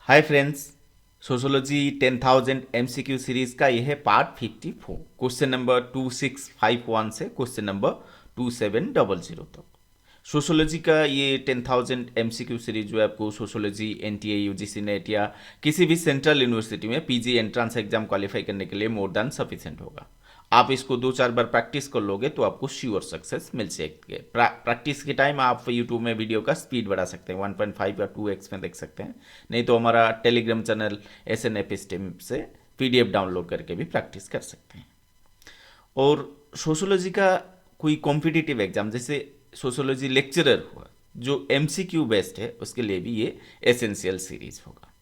Hi friends, sociology 10,000 MCQ series का यह है पार्ट 54। क्वेश्चन नंबर 2651 से क्वेश्चन नंबर 2700 तक। सोशोलॉजी का ये 10,000 एमसीक्यू सीरीज जो है आपको सोशोलॉजी एनटीए यूजीसी नेट या किसी भी सेंट्रल यूनिवर्सिटी में पीजी एंट्रेंस एग्जाम क्वालिफाई करने के लिए मोर देन सफिशिएंट होगा। आप इसको 2-4 बार प्रैक्टिस कर लोगे तो आपको श्योर सक्सेस मिल सकती है। प्रैक्टिस के टाइम आप यूट्यूब में वीडियो का स्पीड बढ़ा सकते हैं, 1.5 या 2x में देख सकते हैं। नहीं तो हमारा टेलीग्राम चैनल SN एपिस्टेम से PDF डाउनलोड करके भी प्रैक्टिस कर सकते हैं। और सोशोलॉजी का कोई कॉम्पिटिटिव एग्जाम जैसे सोशोलॉजी लेक्चरर हुआ जो MCQ बेस्ड है, उसके लिए भी ये एसेंशियल सीरीज होगा।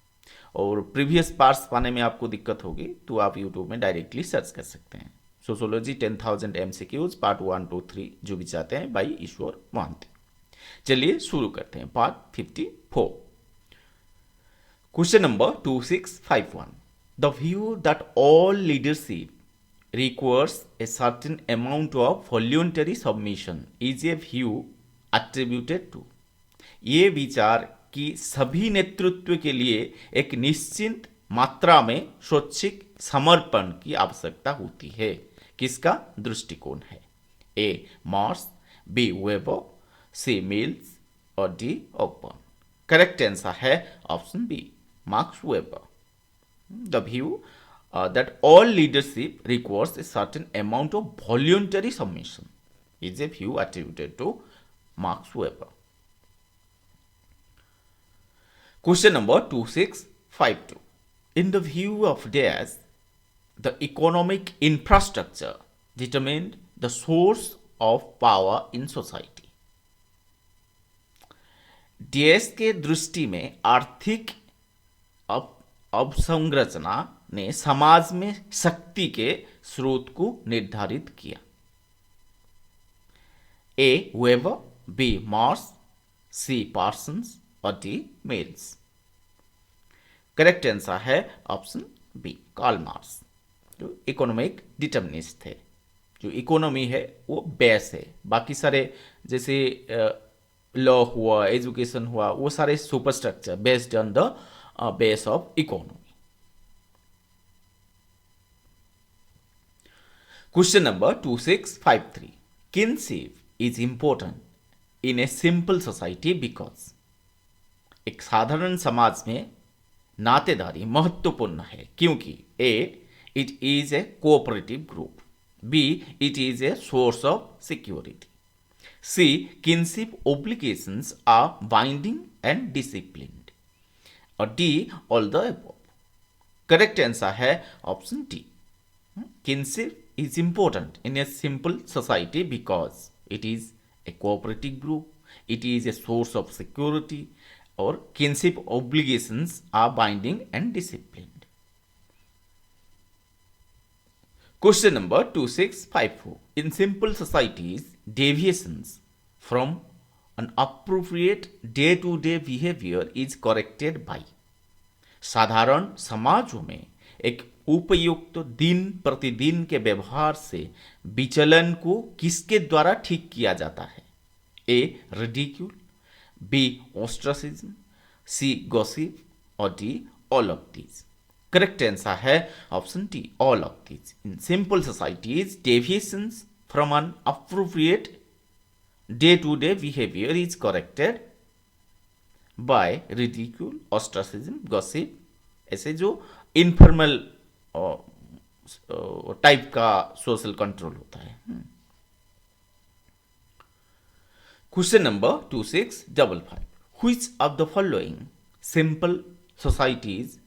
और प्रीवियस पार्ट्स पाने में आपको दिक्कत होगी तो आप यूट्यूब में डायरेक्टली सर्च कर सकते हैं सोशोलॉजी 10,000 MCQs पार्ट 1, 2, 3 जो भी चाहते हैं बाई ईश्वर मोहंती। चलिए शुरू करते हैं part 54। Question number 2651। The view that all leadership requires a certain amount of voluntary submission is a view attributed to। ये विचार कि सभी नेतृत्व के लिए एक निश्चित मात्रा में स्वैच्छिक समर्पण की आवश्यकता होती है, किसका दृष्टिकोण है? A Marx, B Weber, C Mills और डी ओपन। करेक्ट आंसर है option B, Marx Weber. The view that all leadership requires a certain amount of voluntary submission is a view attributed to Max Weber. Question number 2652. In the view of Diaz, the economic infrastructure determined the source of power in society. Diaz के दृष्टि में आर्थिक अवसंरचना ने समाज में शक्ति के स्रोत को निर्धारित किया। A Weber, B Marx, C Parsons और डी मिल्स। करेक्ट आंसर है ऑप्शन बी, कार्ल मार्क्स, जो इकोनॉमिक डिटर्मिनिस्ट थे। जो इकोनॉमी है वो बेस है, बाकी सारे जैसे लॉ हुआ, एजुकेशन हुआ, वो सारे superstructure based on the base of economy. Question number 2653. Kinship is important in a simple society because एक साधारण समाज में नातेदारी महत्वपूर्ण है क्योंकि A it is a cooperative group, B it is a source of security, C kinship obligations are binding and disciplined और D all the above. Correct answer है option D, kinship is important in a simple society because it is a cooperative group, it is a source of security, or kinship obligations are binding and disciplined. Question number 2654. In simple societies, deviations from an appropriate day-to-day behavior is corrected by। साधारण समाजों में एक उपयुक्त दिन प्रतिदिन के व्यवहार से विचलन को किसके द्वारा ठीक किया जाता है? A ridicule, B ostracism, C gossip और D all of these. Correct answer है option D, all of these. In simple societies deviations from an appropriate day to day behaviour is corrected by ridicule, ostracism, gossip, ऐसे जो informal type का social control होता है। Question number 2655। Which of the following simple societies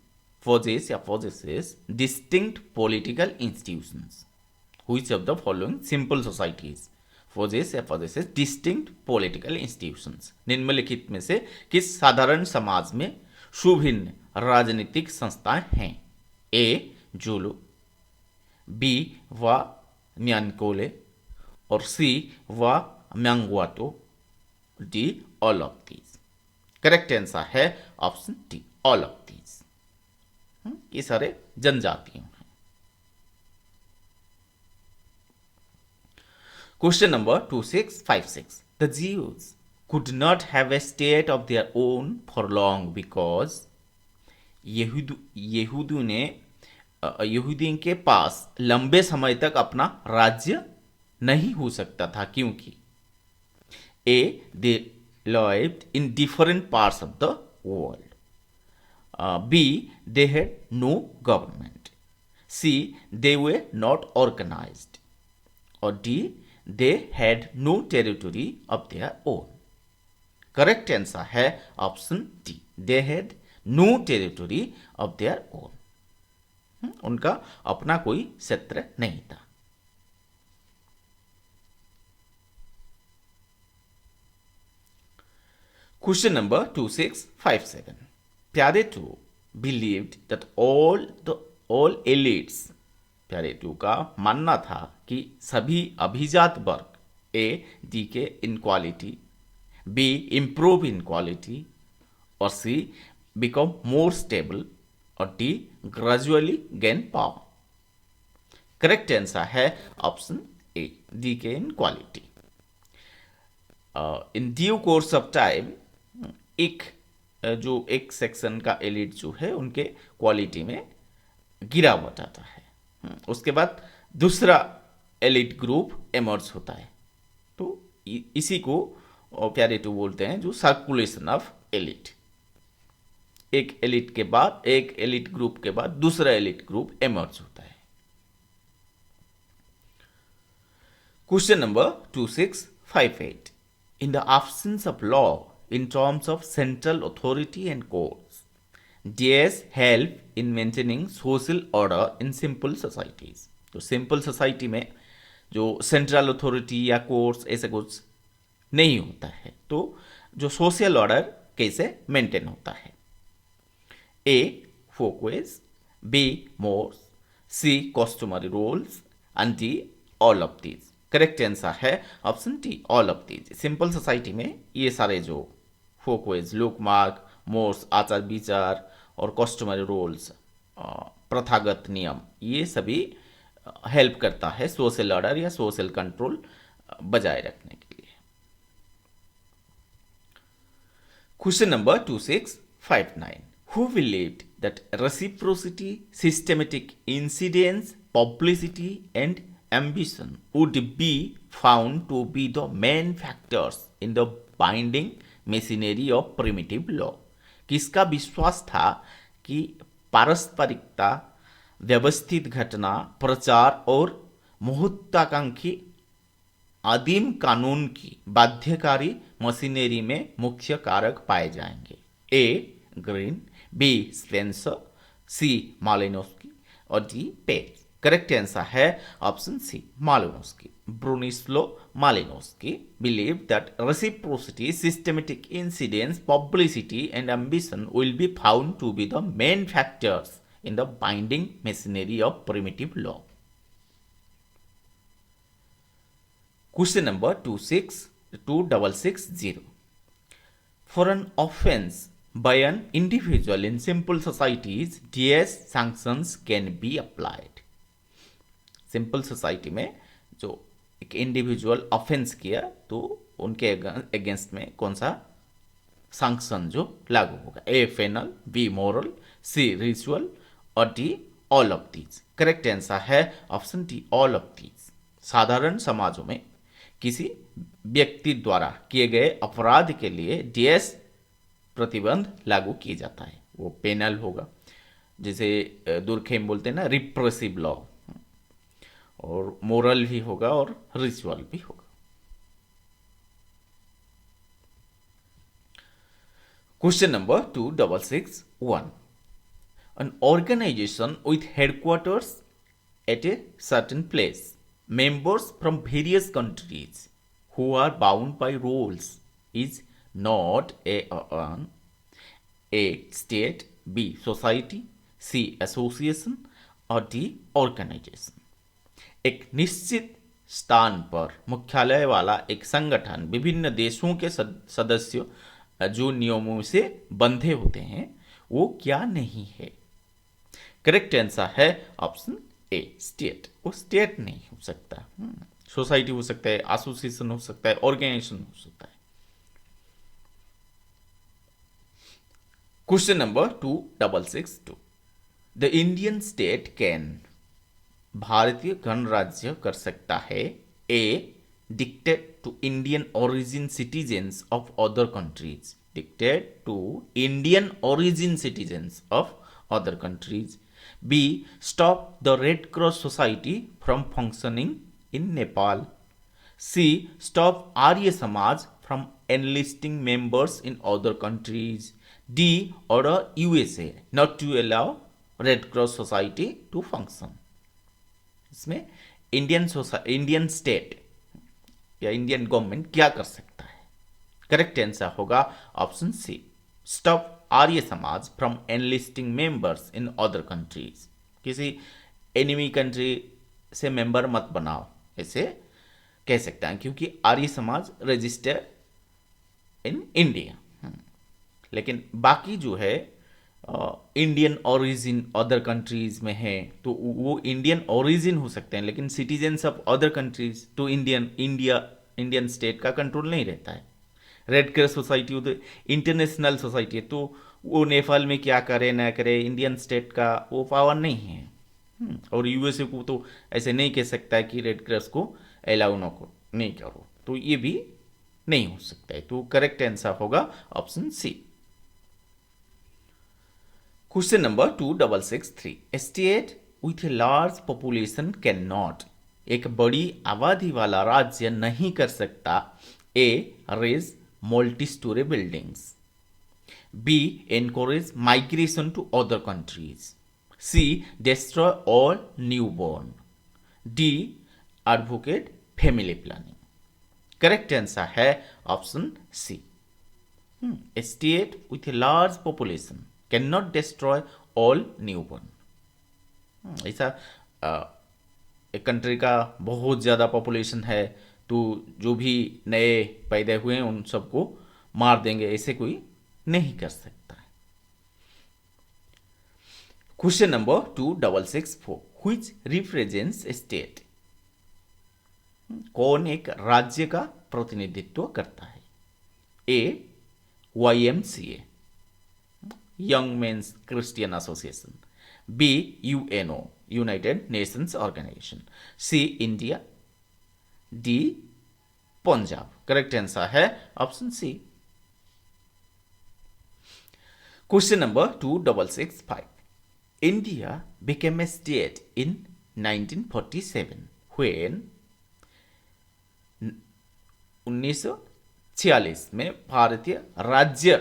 possess या possesses distinct political institutions? Which of the following simple societies possess या possesses distinct political institutions? निम्नलिखित में से किस साधारण समाज में सुभिन्न राजनीतिक संस्थाएं हैं? ए जुलू, बी वा म्यानकोले और सी वा म्यांगवाटो, D all of these. Correct answer है option D, all of these. ये सारे जनजातियों हैं। Question number 2656। The Jews could not have a state of their own for long because यहूदियों के पास लंबे समय तक अपना राज्य नहीं हो सकता था, क्योंकि ए दे lived in different parts of the world. B, they had no government. C, they were not organized. Or D, they had no territory of their own. Correct answer है option D, they had no territory of their own. उनका अपना कोई क्षेत्र नहीं था। Question number 2657। Pareto too believed that all elites, Pareto too का मानना था कि सभी अभिजात वर्ग ए डी के in quality, B improve in quality, और सी बिकम मोर स्टेबल, और D gradually gain power. Correct answer है ऑप्शन ए, डी के in quality. In due course of time एक सेक्शन का एलिट जो है उनके क्वालिटी में गिरावट आता है। उसके बाद दूसरा एलिट ग्रुप एमर्ज होता है। तो इसी को प्यारे टू बोलते हैं जो सर्कुलेशन ऑफ एलिट। एक एलिट के बाद, एक एलिट ग्रुप के बाद दूसरा एलिट ग्रुप एमर्ज होता है। Question number 2658। In the absence of law in terms of central authority and courts, DS help in maintaining social order in simple societies। तो सिंपल सोसाइटी में जो सेंट्रल अथॉरिटी या courts ऐसे कुछ नहीं होता है, तो जो सोशल ऑर्डर कैसे मेंटेन होता है? A folkways, B mores, C customary rules, and D all of these. Correct answer है option D, all of these. Simple society में ये सारे जो फोकवेज, लोकमार्ग, मोर्स, आचार विचार और कस्टमरी रूल्स, प्रथागत नियम, ये सभी हेल्प करता है सोशल ऑर्डर या सोशल कंट्रोल बजाय रखने के लिए। Question number 2659। Who believed that reciprocity, systematic incidence, publicity and ambition would be found to be the main factors in the binding machinery of primitive law। किसका विश्वास था कि पारस्परिकता, व्यवस्थित घटना, प्रचार और महत्वाकांक्षी आदिम कानून की बाध्यकारी मशीनरी में मुख्य कारक पाए जाएंगे? A Green, B Spencer, C Malinowski, और डी पेज। करेक्ट आंसर है option C, Malinowski. Bronislaw Malinowski believed that reciprocity, systematic incidence, publicity and ambition will be found to be the main factors in the binding machinery of primitive law। Question number 2660। For an offense by an individual in simple societies, DS sanctions can be applied। Simple society में जो एक individual offence किया तो उनके against में कौन सा sanction जो लागू होगा? A penal, B moral, C ritual, और D all of these. Correct answer है option D, all of these. साधारण समाजों में किसी व्यक्ति द्वारा किए गए अपराध के लिए डीएस प्रतिबंध लागू किया जाता है। वो पेनल होगा, जिसे दुर्खेम बोलते हैं ना, रिप्रेसिव लॉ, और मोरल भी होगा और रिचुअल भी होगा। Question number 2661। An organization with headquarters at a certain place, members from various countries who are bound by rules is not A state, B society, C association, और D organization। एक निश्चित स्थान पर मुख्यालय वाला एक संगठन विभिन्न देशों के सदस्यों जो नियमों से बंधे होते हैं, वो क्या नहीं है? करेक्ट आंसर है ऑप्शन ए, स्टेट। वो स्टेट नहीं हो सकता, सोसाइटी हो सकता है, एसोसिएशन हो सकता है, ऑर्गेनाइजेशन हो सकता है। Question number 2662, the Indian state can, भारतीय गणराज्य कर सकता है, A dictate to Indian origin citizens of other countries, dictate to Indian origin citizens of other countries, B stop the red cross society from functioning in Nepal, C stop Arya Samaj from enlisting members in other countries, D order USA not to allow Red Cross Society to function। इसमें Indian state या Indian government क्या कर सकता है? Correct answer होगा option C, stop Arya Samaj from enlisting members in other countries. किसी enemy country से member मत बनाओ, ऐसे कह सकता है, क्योंकि Arya Samaj register in India. लेकिन बाकी जो है इंडियन ओरिजिन अदर कंट्रीज में है, तो वो इंडियन ओरिजिन हो सकते हैं, लेकिन सिटीजन्स ऑफ अदर कंट्रीज तो इंडियन स्टेट का कंट्रोल नहीं रहता है। रेड क्रॉस सोसाइटी वो तो इंटरनेशनल सोसाइटी है, तो वो नेपाल में क्या करे ना करे, इंडियन स्टेट का वो पावर नहीं है। और यूएसए को तो ऐसे नहीं कह सकता है कि रेड क्रॉस को अलाउ नहीं करो, तो ये भी नहीं हो सकता है। तो करेक्ट आंसर होगा option C. Question number 2663, state with a large population can not, एक बड़ी आबादी वाला राज्य नहीं कर सकता, A raise multi storey buildings, B encourage migration to other countries, C destroy all new born, D advocate family planning. Correct answer है option C, state with a large population can not destroy all new born. ऐसा एक country का बहुत ज़्यादा population है, तो जो भी नए पैदा हुए हैं उन सबको मार देंगे, ऐसे कोई नहीं कर सकता है। Question number 2664, which represents state, कौन एक राज्य का प्रतिनिधित्व करता है? A YMCA young men's Christian association, B UNO United Nations organisation, C India, D Punjab. Correct answer है option C. Question number 2665, India became a state in 1947 when 1946 में भारतीय राज्य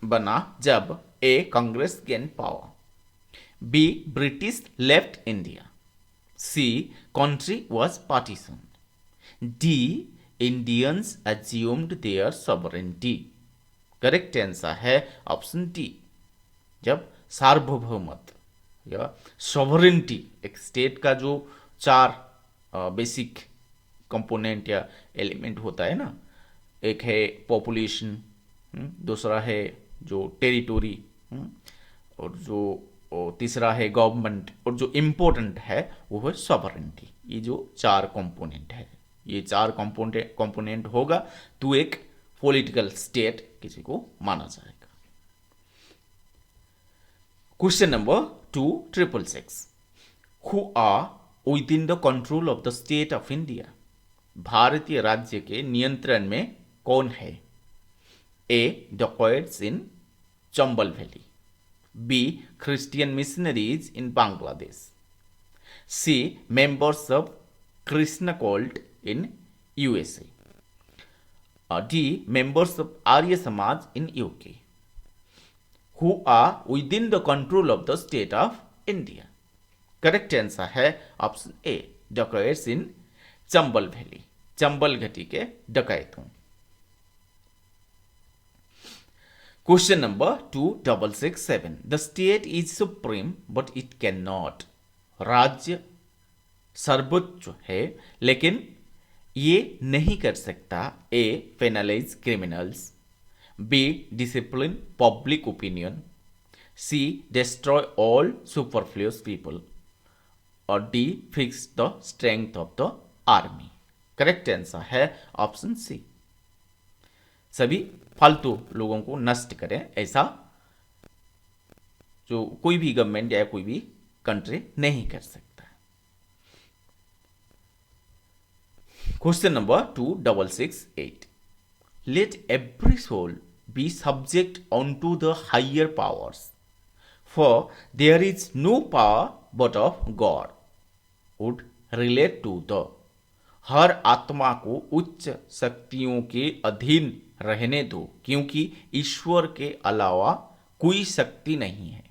बना जब A Congress gain power, B British left India, C country was partition, D Indians assumed their sovereignty. Correct answer है option D, जब सार्वभौमत्व या सॉवरेनिटी, एक स्टेट का जो 4 बेसिक कंपोनेंट या एलिमेंट होता है ना, एक है पॉपुलेशन, दूसरा है जो टेरिटोरी, और जो तीसरा है गवर्नमेंट, और जो इम्पोर्टेंट है वो है सॉवरेनिटी। ये जो 4 कंपोनेंट है, ये 4 कंपोनेंट होगा तो एक पॉलिटिकल स्टेट किसी को माना जाएगा। Question number 2666, who are within the control of the state of India, भारतीय राज्य के नियंत्रण में कौन है? A dacoits in Chambal valley, B Christian missionaries in Bangladesh, C members of Krishna cult in USA, D members of Arya Samaj in UK। Who are within the control of the state of India? Correct answer है option A, dacoits in Chambal valley, Chambal घाटी के डकैतों। Question number 2667, the state is supreme but it can not, राज्य सर्वोच्च है लेकिन ये नहीं कर सकता, A penalise criminals, B discipline public opinion, C destroy all superfluous people, और D fix the strength of the army. Correct answer है ऑप्शन सी, सभी फालतू लोगों को नष्ट करें, ऐसा जो कोई भी गवर्नमेंट या कोई भी कंट्री नहीं कर सकता। Question number 2668, let every soul be subject unto the higher powers, for there is no power but of God, would relate to the। हर आत्मा को उच्च शक्तियों के अधीन रहने दो, क्योंकि ईश्वर के अलावा कोई शक्ति नहीं है।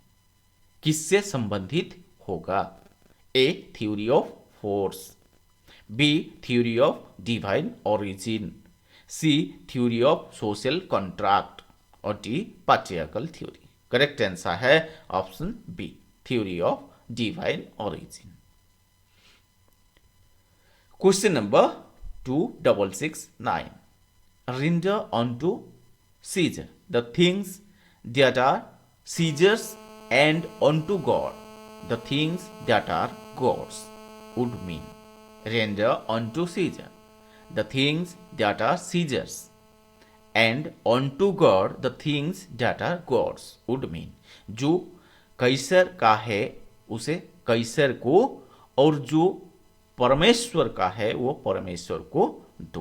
किससे संबंधित होगा? A theory of force, B theory of divine origin, C theory of social contract और D patriarchal theory. Correct answer है option B, theory of divine origin. Question number 2669, render unto Caesar the things that are Caesar's and unto God the things that are God's, would mean। render unto Caesar the things that are Caesar's and unto God the things that are God's, would mean। जो कैसर का है उसे कैसर को, और जो परमेश्वर का है वो परमेश्वर को दो।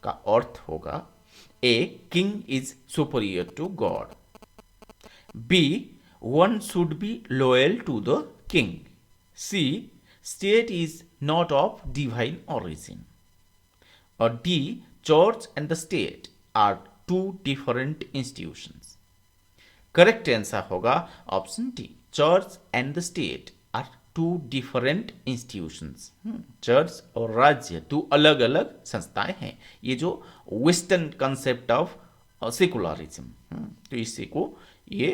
का अर्थ होगा A king is superior to God, B one should be loyal to the king, C state is not of divine origin, और D church and the state are two different institutions. Correct answer होगा option D, church and the state are two different institutions. Church और राज्य दो अलग अलग संस्थाएं हैं। ये जो वेस्टर्न कंसेप्ट ऑफ सेकुलरिज्म, तो इसी को ये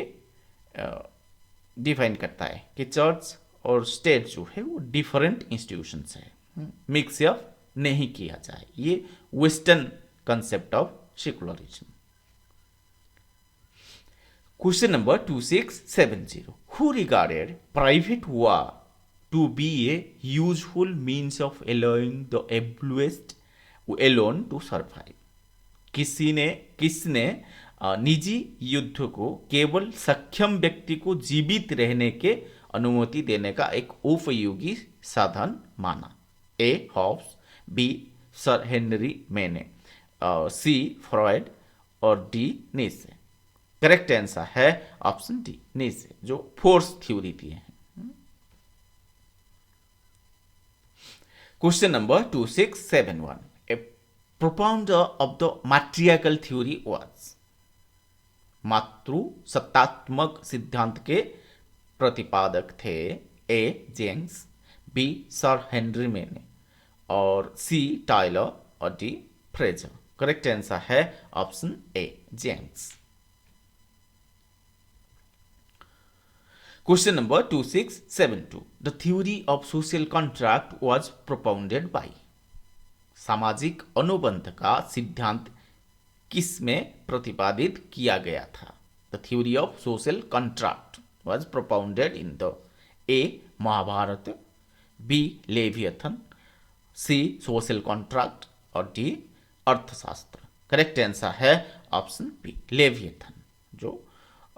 डिफाइन करता है कि चर्च और स्टेट जो है वो डिफरेंट इंस्टीट्यूशंस है, मिक्स अप नहीं किया जाए। ये western concept of secularism. Question number 2670, who regarded private war to be a useful means of allowing the abused alone to survive। किसने निजी युद्ध को केवल सक्षम व्यक्ति को जीवित रहने के अनुमति देने का एक उपयोगी साधन माना? A Hobbes, B sir Henry Maine, C Freud और डी नीसे। करेक्ट आंसर है ऑप्शन डी, नीसे, जो फोर्स थ्योरी दिए हैं। Question number 2671, A propounder of the matriarchal theory was. मातृ सत्तात्मक सिद्धांत के प्रतिपादक थे A James, B sir Henry Maine और सी टाइलर और डी फ्रेजर। करेक्ट आंसर है option A, James. Question number 2672, the theory of social contract was propounded by। सामाजिक अनुबंध का सिद्धांत किस में प्रतिपादित किया गया था? The theory of social contract was propounded in the A Mahabharata, B Leviathan, C social contract और D अर्थशास्त्र। करेक्ट आंसर है ऑप्शन बी, लेवियथन, जो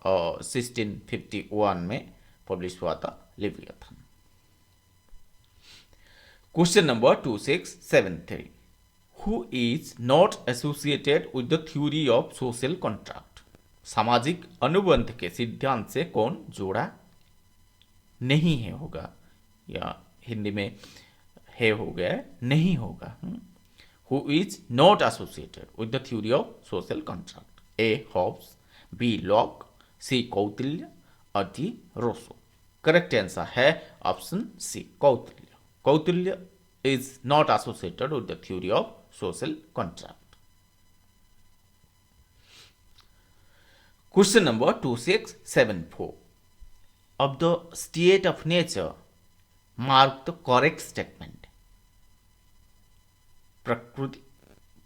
1651 में पब्लिश हुआ था, Leviathan. Question number 2673, who is not associated with the theory of social contract. सामाजिक अनुबंध के सिद्धांत से कौन जोड़ा नहीं है होगा, या हिंदी में है हो गया, नहीं होगा। Who is not associated with the theory of social contract? A Hobbes, B Locke, C Kautilya और डी रोसो। करेक्ट आंसर है option C, Kautilya. Kautilya is not associated with the theory of social contract. Question number 2674, of the state of nature mark the correct statement.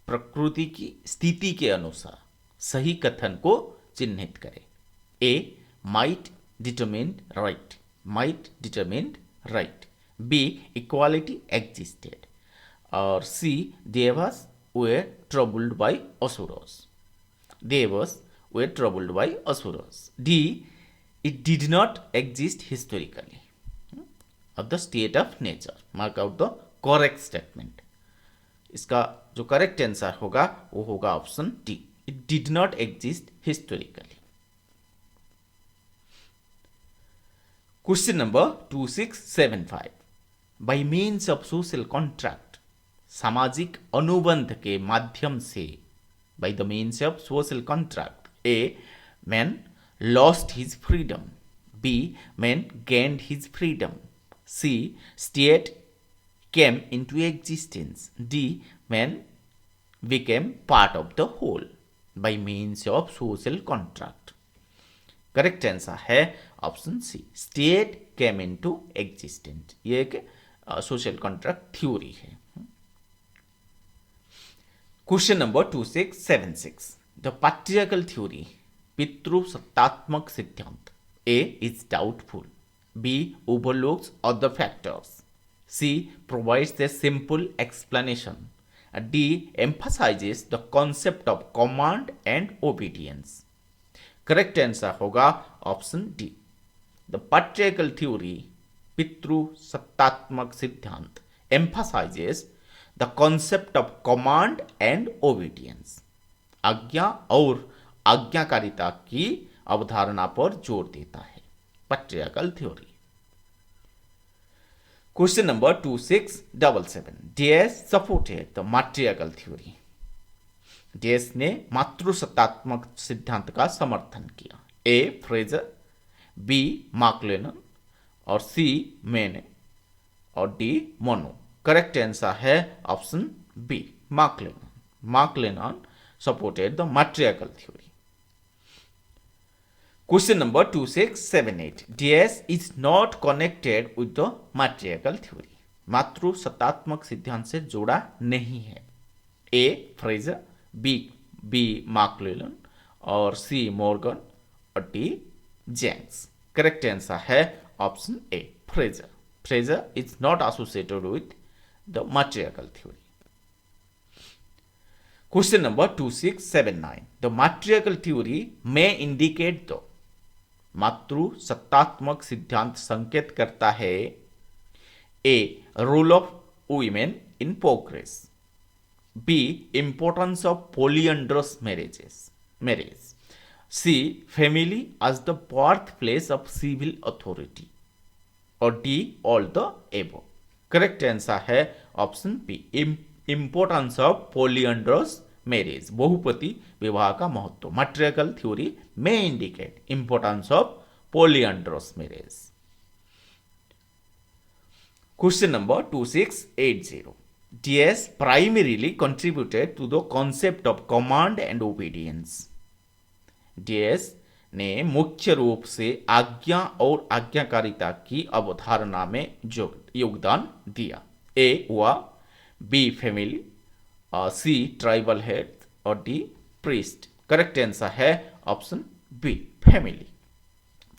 प्रकृति की स्थिति के अनुसार सही कथन को चिन्हित करें। A might determined right, might determined right, B equality existed, or C devas were troubled by asuras, devas were troubled by asuras, D it did not exist historically of the state of nature. Mark out the correct statement. इसका जो correct answer होगा वो होगा option D, it did not exist historically. Question number 2675, by means of social contract, सामाजिक अनुबंध के माध्यम से, by the means of social contract, A man lost his freedom, B man gained his freedom, C state came into existence, D man became part of the whole by means of social contract। Correct answer है option C, state came into existence. ये एक social contract theory है। Question number 2676, the patriarchal theory, पितृसत्तात्मक सिद्धांत, A is doubtful, B overlooks other factors, C provides a simple explanation, D emphasizes the concept of command and obedience। Correct answer होगा option D, the patriarchal theory, पितृ सत्तात्मक सिद्धांत, emphasizes the concept of command and obedience, आज्ञा और आज्ञाकारिता की अवधारणा पर जोर देता है patriarchal theory. Question number 2677, DS supported the matriarchal theory, DS ने मातृसत्तात्मक सिद्धांत का समर्थन किया, ए फ्रेजर, बी मैक्लेलन और सी मेने और डी मोनो। करेक्ट आंसर है option B, McLennan. McLennan supported the matriarchal theory. Question number 2678, DS is not connected with the matriarchal theory। मातृ सत्तात्मक सिद्धांत से जोड़ा नहीं है, ए फ्रेजर, बी मैक्लेलन और सी मॉर्गन और डी जेम्स। करेक्ट आंसर है option A, Fraser. Fraser is not associated with the matriarchal theory। Question number 2679, the matriarchal theory may indicate the, मातृ सत्तात्मक सिद्धांत संकेत करता है, A role of women in progress, B importance of polyandrous marriage, C family as the birth place of civil authority और D all the above. Correct answer है option B, importance of polyandrous marriage, बहुपति विवाह का महत्व। Matriarchal theory में indicate importance of polyandrous marriage. Question number 2680, DS primarily contributed to the concept of command and obedience. DS ने मुख्य रूप से आज्ञा और आज्ञाकारिता की अवधारणा में योगदान दिया, ए हुआ, B family, C tribal head और डी प्रीस्ट। करेक्ट आंसर है option B, family.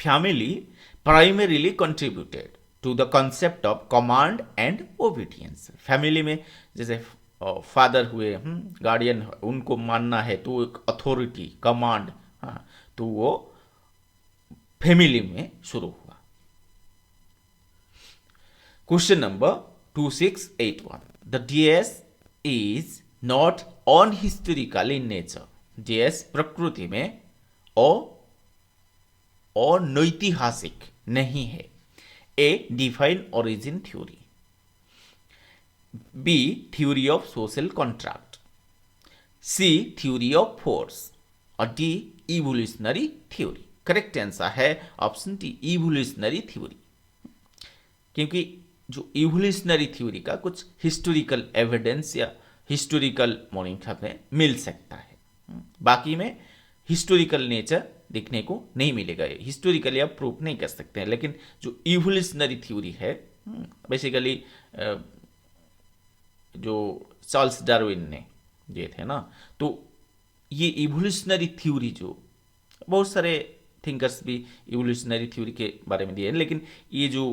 Family primarily contributed to the concept of command and obedience. Family में जैसे फादर हुए, गार्डियन, उनको मानना है तो एक अथॉरिटी, कमांड, तो वो फैमिली में शुरू हुआ। Question number 2681, the DS is not unhistorical in nature. DS प्रकृति में अनैतिहासिक नहीं है, A define origin theory, B theory of social contract, C theory of force और D evolutionary theory. Correct answer है ऑप्शन डी, इवोल्यूशनरी थ्योरी, क्योंकि जो evolutionary theory का कुछ हिस्टोरिकल एविडेंस या हिस्टोरिकल मॉनिटर में मिल सकता है, बाकी में हिस्टोरिकल नेचर देखने को नहीं मिलेगा, हिस्टोरिकली आप प्रूफ नहीं कर सकते हैं। लेकिन जो इवोल्यूशनरी थ्योरी है, बेसिकली जो चार्ल्स डार्विन ने दिए थे ना, तो ये इवोल्यूशनरी थ्योरी जो बहुत सारे थिंकर्स भी इवोल्यूशनरी थ्योरी के बारे में दिए हैं, लेकिन ये जो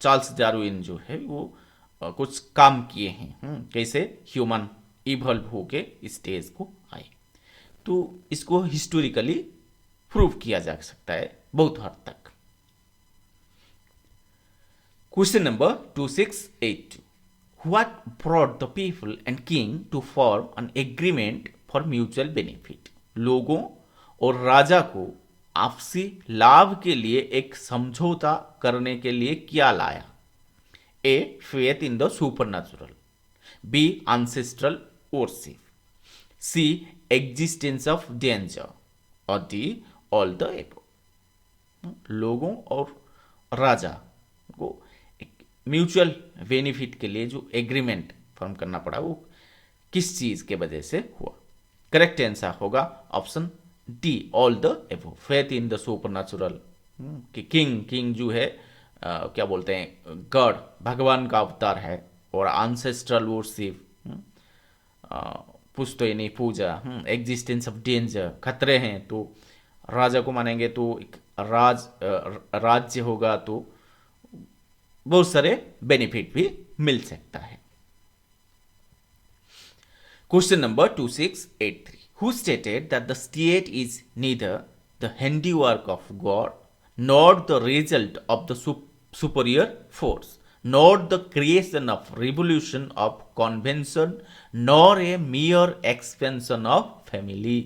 चार्ल्स डार्विन जो है वो कुछ काम किए हैं, कैसे ह्यूमन इवॉल्व होके स्टेज को आए, तो इसको हिस्टोरिकली प्रूव किया जा सकता है बहुत हद तक। Question number 2682, what brought the people and king to form an agreement for mutual benefit? लोगों और राजा को आपसी लाभ के लिए एक समझौता करने के लिए क्या लाया? A, faith in the supernatural, B, ancestral worship, C, existence of danger, और डी, ऑल द एबव। लोगों और राजा को एक म्यूचुअल बेनिफिट के लिए जो एग्रीमेंट फॉर्म करना पड़ा वो किस चीज के वजह से हुआ? करेक्ट आंसर होगा option D, all the above, faith in the supernatural. कि किंग जो है क्या बोलते हैं, गॉड, भगवान का अवतार है, और ancestral worship, पुश्तो यानी पूजा, एग्जिस्टेंस ऑफ डेंजर, खतरे हैं तो राजा को मानेंगे तो एक राज्य होगा तो बहुत सारे बेनिफिट भी मिल सकता है। Question number 2683, who stated that the state is neither the handiwork of God nor the result of the superior force, nor the creation of revolution of convention, nor a mere expansion of family?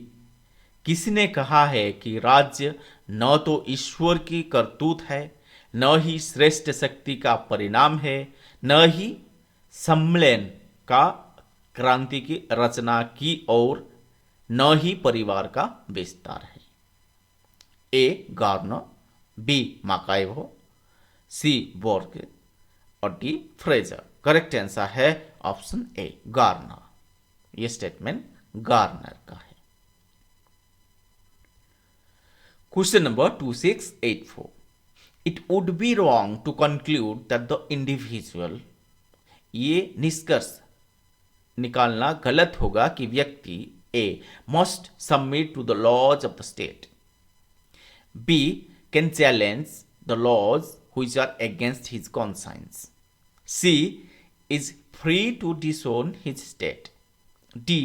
किसने कहा है कि राज्य न तो ईश्वर की करतूत है, न ही श्रेष्ठ शक्ति का परिणाम है, न ही सम्मेलन का क्रांति की रचना की, और न ही परिवार का विस्तार है? ए, गार्नर, बी, माकाइवो, सी, बोर्ग, और डी, फ्रेजर। करेक्ट आंसर है ऑप्शन ए, गार्नर। ये स्टेटमेंट गार्नर का है। Question number 2684, it would be wrong to conclude that the individual, ये निष्कर्ष निकालना गलत होगा कि व्यक्ति A, must submit to the laws of the state, B, can challenge the laws which are against his conscience, C, is free to disown his state, D,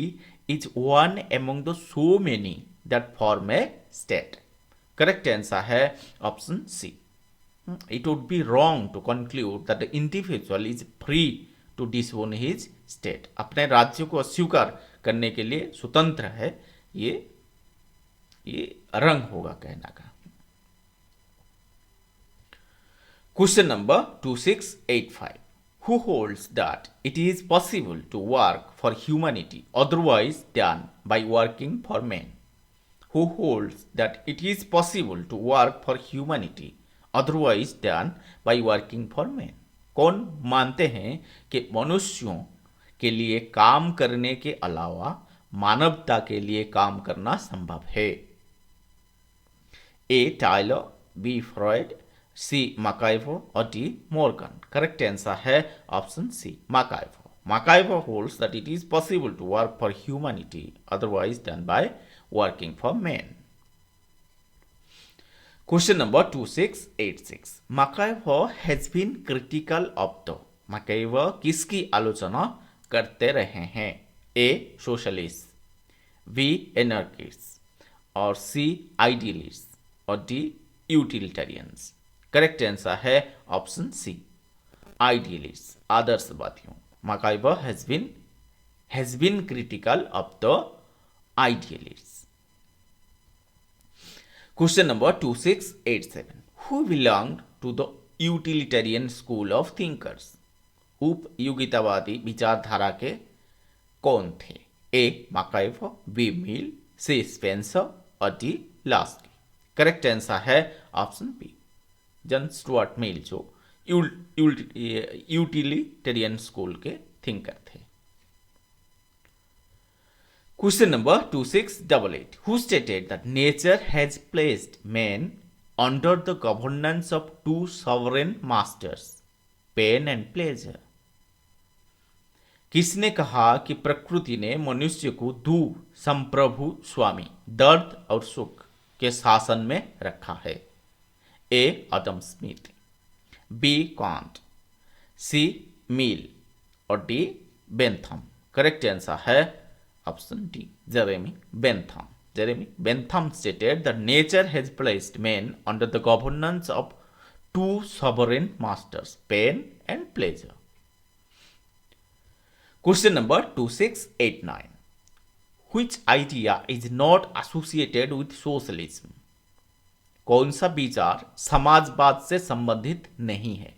is one among the so many that form a state. Correct answer है option C. It would be wrong to conclude that the individual is free to disown his state. अपने राज्य को अस्वीकार करने के लिए स्वतंत्र है, ये रंग होगा कहना का। Question number 2685, who holds that it is possible to work for humanity otherwise than by working for men? Who holds that it is possible to work for humanity otherwise than by working for men? कौन मानते हैं कि मनुष्यों के लिए काम करने के अलावा मानवता के लिए काम करना संभव है? ए, टाइलर, बी, फ्रॉइड, सी, माकाइवो, और डी, मॉर्गन। करेक्ट आंसर है option C, माकाइवो। माकाइवो holds that it is possible to work for humanity otherwise then by working for man. Question number 2686, माकाइवो has been critical of the, माकाइवो किसकी आलोचना करते रहे हैं? ए, socialist, B, anarchist, और C, idealist, और D, utilitarians. Correct answer है option C, idealist, आदर्शवादियों। माकाइवो has been critical of the idealist. Question number 2687, who belonged to the utilitarian school of thinkers? उपयोगितावादी विचारधारा के कौन थे? ए, माकाइवो, बी, मिल, सी, स्पेंसर, और डी, लास्की। करेक्ट आंसर है option B, John Stuart Mill, जो यूटिलिटेरियन स्कूल के थिंकर थे। Question number 2688, who stated that nature has placed man under the governance of two sovereign masters, pain and pleasure? किसने कहा कि प्रकृति ने मनुष्य को दो संप्रभु स्वामी, दर्द और सुख, के शासन में रखा है? ए, एडम स्मिथ, बी, कांट, सी, मिल, और डी, बेंथम। करेक्ट आंसर है option D, Jeremy Bentham. Jeremy Bentham stated that nature has placed man under the governance of two sovereign masters, pain and pleasure. Question number 2689. Which idea is not associated with socialism? कौन सा विचार समाजवाद से संबंधित नहीं है?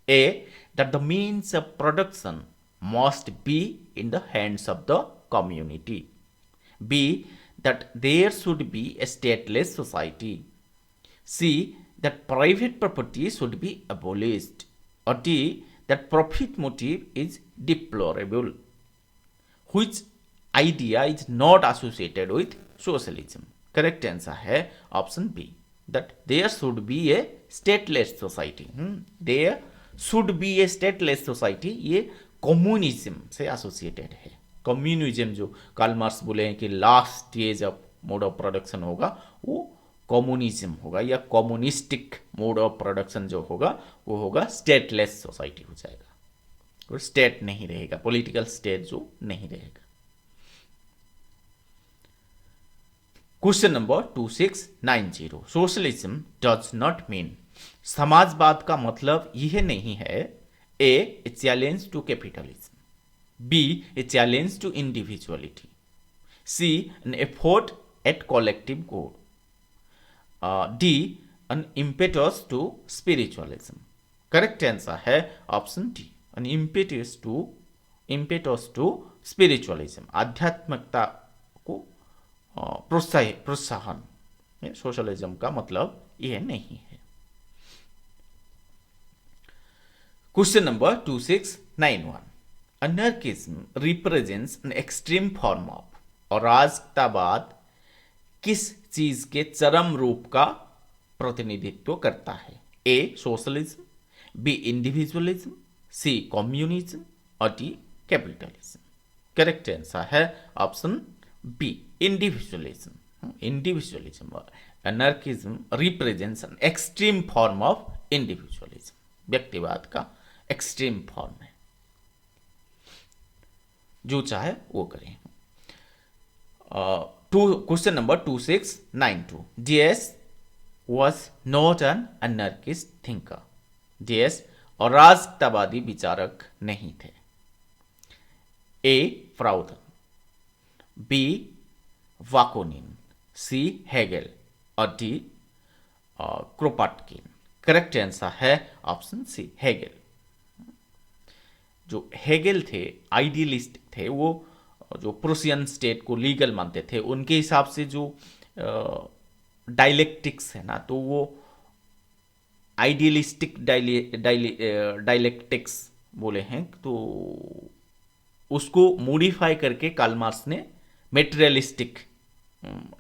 A. That the means of production must be in the hands of the community. B. That there should be a stateless society. C. That private property should be abolished. Or D. That profit motive is deplorable. Which idea is not associated with socialism? Correct answer है option B, that there should be a stateless society. There should be a stateless society, ये communism से associated है. Communism जो Karl Marx बोले हैं कि last stage of mode of production होगा, वो कम्युनिज्म होगा, या कम्युनिस्टिक मोड ऑफ प्रोडक्शन जो होगा वो होगा स्टेटलेस सोसाइटी हो जाएगा, और स्टेट नहीं रहेगा, पॉलिटिकल स्टेट जो नहीं रहेगा. Question number 2690. Socialism does not mean, समाजवाद का मतलब यह नहीं है A challenge to capitalism, B a challenge to individuality, C an effort at collective good, D an impetus to spiritualism. Correct answer है option D, an impetus to spiritualism, आध्यात्मिकता को प्रोत्साहन. सोशलिज्म का मतलब यह नहीं है. Question number 2691. Anarchism represents an extreme form of, अराजकतावाद किस चीज के चरम रूप का प्रतिनिधित्व करता है? A socialism, B individualism, C communism और डी कैपिटलिज्म. करेक्ट आंसर है option B individualism. Individualism, anarchism represents an extreme form of individualism, व्यक्तिवाद का एक्सट्रीम फॉर्म है, जो चाहे वो करें. Question number 2692. DS was not an anarchist thinker. DS अराजकतावादी विचारक नहीं थे. A Proudhon, B Bakunin, C Hegel और डी क्रोपाटकिन. करेक्ट आंसर है ऑप्शन सी हेगेल. जो हेगेल थे आइडियलिस्ट थे, वो जो प्रूसियन स्टेट को लीगल मानते थे. उनके हिसाब से जो डायलेक्टिक्स है ना, तो वो आइडियलिस्टिक डायलेक्टिक्स बोले हैं, तो उसको मॉडिफाई करके कार्ल मार्क्स ने मेटेरियलिस्टिक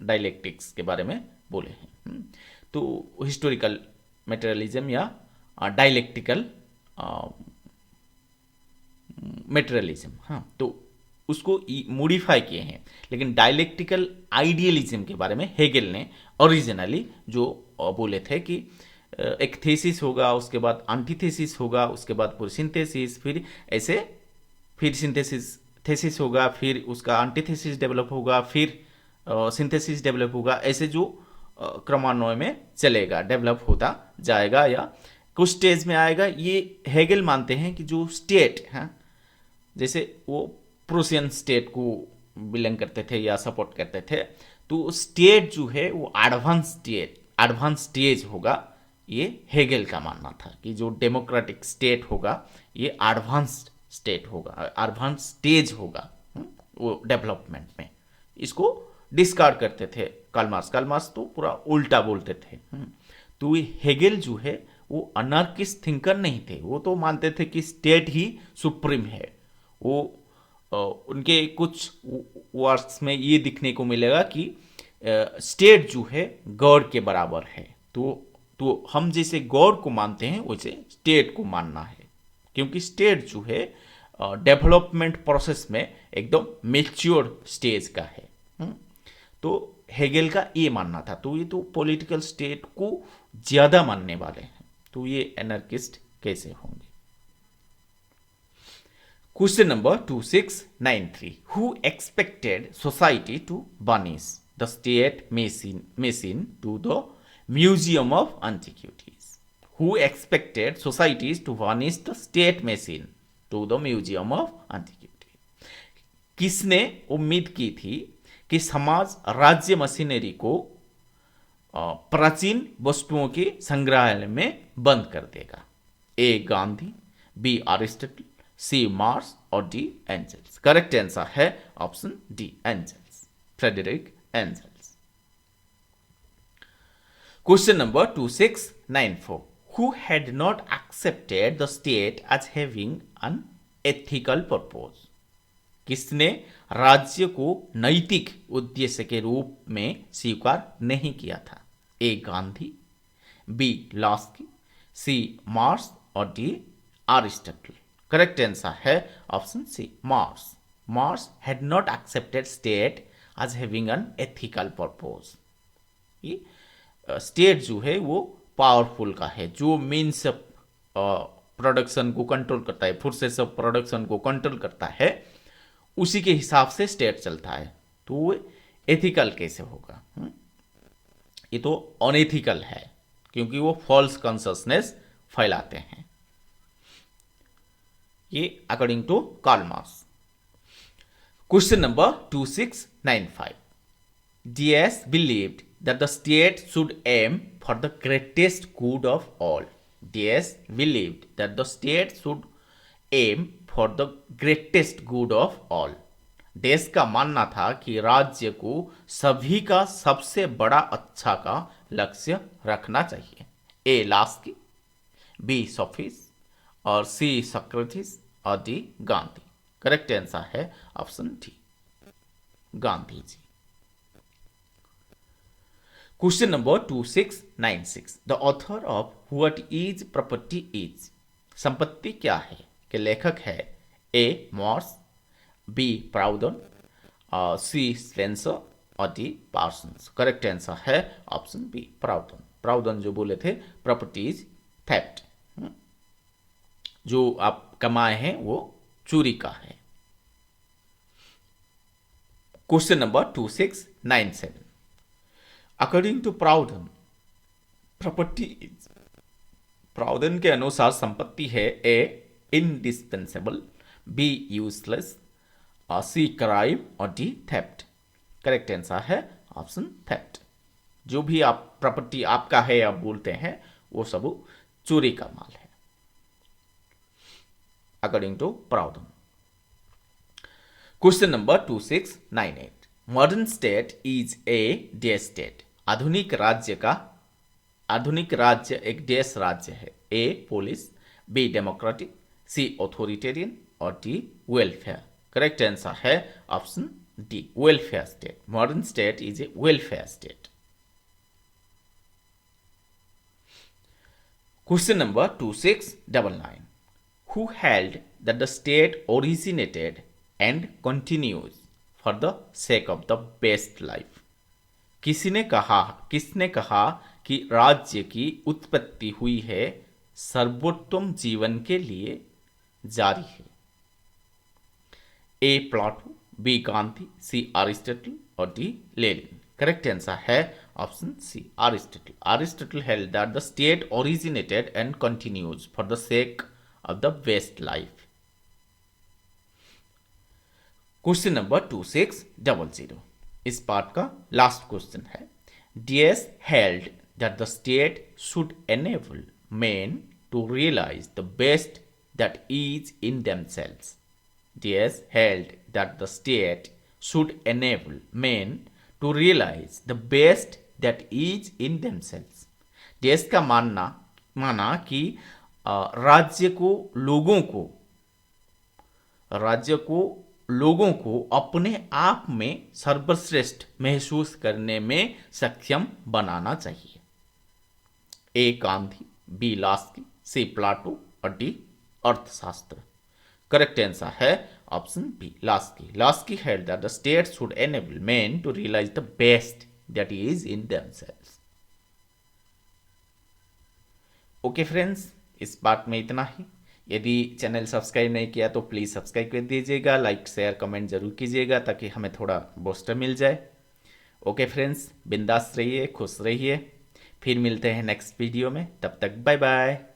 डायलेक्टिक्स के बारे में बोले हैं. तो हिस्टोरिकल मेटेरियलिज्म या डायलेक्टिकल मेटेरियलिज्म, हाँ, तो उसको मॉडिफाई किए हैं. लेकिन डायलेक्टिकल आइडियलिज्म के बारे में हेगेल ने ओरिजिनली जो बोले थे कि एक थेसिस होगा, उसके बाद एंटीथेसिस होगा, उसके बाद पूरी सिंथेसिस, फिर ऐसे फिर थेसिस होगा, फिर उसका एंटीथेसिस डेवलप होगा, फिर सिंथेसिस डेवलप होगा, ऐसे जो क्रमान्वय में चलेगा, डेवलप होता जाएगा या कुछ स्टेज में आएगा. ये हेगेल मानते हैं कि जो स्टेट है, जैसे वो प्रूसियन स्टेट को बिलोंग करते थे या सपोर्ट करते थे, तो स्टेट जो है वो एडवांस स्टेज होगा. ये हेगेल का मानना था कि जो डेमोक्रेटिक स्टेट होगा ये एडवांस्ड स्टेट होगा, एडवांस स्टेज होगा वो डेवलपमेंट में. इसको डिस्कार्ड करते थे कार्ल मार्क्स तो पूरा उल्टा बोलते थे. तो ये हेगेल जो है वो अनार्किस्ट थिंकर नहीं थे, वो तो मानते थे कि स्टेट ही सुप्रीम है. वो उनके कुछ वर्क्स में ये दिखने को मिलेगा कि स्टेट जो है गॉड के बराबर है. तो हम जैसे गॉड को मानते हैं वैसे स्टेट को मानना है, क्योंकि स्टेट जो है डेवलपमेंट प्रोसेस में एकदम मैच्योर स्टेज का है. तो हेगेल का ये मानना था. तो ये तो पॉलिटिकल स्टेट को ज्यादा मानने वाले हैं, तो ये एनार्किस्ट कैसे होंगे? Question number 2693. Who expected society to vanish? the state machine to the Museum of Antiquities. Who expected societies to vanish the state machine to the Museum of Antiquities? किसने उम्मीद की थी कि समाज राज्य मशीनरी को प्राचीन वस्तुओं के संग्रहालय में बंद कर देगा? A Gandhi, B Aristotle, C Marx और डी एंजल्स। करेक्ट आंसर है option D Engels, Frederick Engels. Question number 2694, who had not accepted the state as having an ethical purpose? किसने राज्य को नैतिक उद्देश्य के रूप में स्वीकार नहीं किया था? A Gandhi, B Laski, C Marx और डी अरिस्टोटल। करेक्ट आंसर है option C Marx. Marx had not accepted state as having an ethical purpose. ये स्टेट जो है वो पावरफुल का है, जो मीन्स प्रोडक्शन को कंट्रोल करता है, फोर्सेस ऑफ प्रोडक्शन को कंट्रोल करता है, उसी के हिसाब से स्टेट चलता है। तो वो एथिकल कैसे होगा? ये तो अनएथिकल है, क्योंकि वो फॉल्स कॉन्शियसनेस फैलाते हैं। ये according to Karl Marx. Question number 2695, DS believed that the state should aim for the greatest good of all. DS believed that the state should aim for the greatest good of all. देश का मानना था कि राज्य को सभी का सबसे बड़ा अच्छा का लक्ष्य रखना चाहिए। ए लास्की, बी सोफिस और सी सोक्रेटिस और डी गांधी। करेक्ट आंसर है option D Gandhi ji. Question number 2696, the author of what is property is? संपत्ति क्या है के लेखक है? A Morse, B Proudhon, C Spencer और डी पार्सन्स। करेक्ट आंसर है ऑप्शन बी प्राउडन। प्राउडन जो बोले थे प्रॉपर्टी इज थेफ्ट, जो आप कमाए हैं वो चोरी का है। Question number 2697, according to Proudhon property is? Proudhon के अनुसार संपत्ति है A indispensable, B useless, C crime और डी थेफ्ट। करेक्ट आंसर है ऑप्शन थेफ्ट। जो भी आप प्रॉपर्टी आपका है आप बोलते हैं वो सब चोरी का माल है, according to Proudhon. Question number 2698, modern state is a day state? आधुनिक राज्य एक देश राज्य है। A polis, B democratic, C authoritarian और डी वेलफेयर। करेक्ट आंसर है option D welfare state. Modern state is a welfare state. Question number 2699, who held that the state originated and continues for the sake of the best life? किसने कहा कि राज्य की उत्पत्ति हुई है सर्वोत्तम जीवन के लिए जारी है? A Plato, B Gandhi, C Aristotle और डी लेनिन। करेक्ट आंसर है option C Aristotle. Aristotle held that the state originated and continues for the sake of the best life. Question number 2600, इस पार्ट का लास्ट क्वेश्चन है। DS held that the state should enable men to realize the best that is in themselves. DS held that the state should enable men to realize the best that is in themselves. DS का माना कि राज्य को लोगों को अपने आप में सर्वश्रेष्ठ महसूस करने में सक्षम बनाना चाहिए। A Gandhi, B Laski, C Plato और डी अर्थशास्त्र। करेक्ट आंसर है option B Laski. Laski held that the state should enable men to realise the best that is in themselves. Okay friends, इस पार्ट में इतना ही। यदि चैनल सब्सक्राइब नहीं किया तो please subscribe कर दीजिएगा, लाइक शेयर कमेंट जरूर कीजिएगा ताकि हमें थोड़ा बूस्टर मिल जाए। ओके फ्रेंड्स, बिंदास रहिए, खुश रहिए। फिर मिलते हैं नेक्स्ट वीडियो में, तब तक बाय बाय।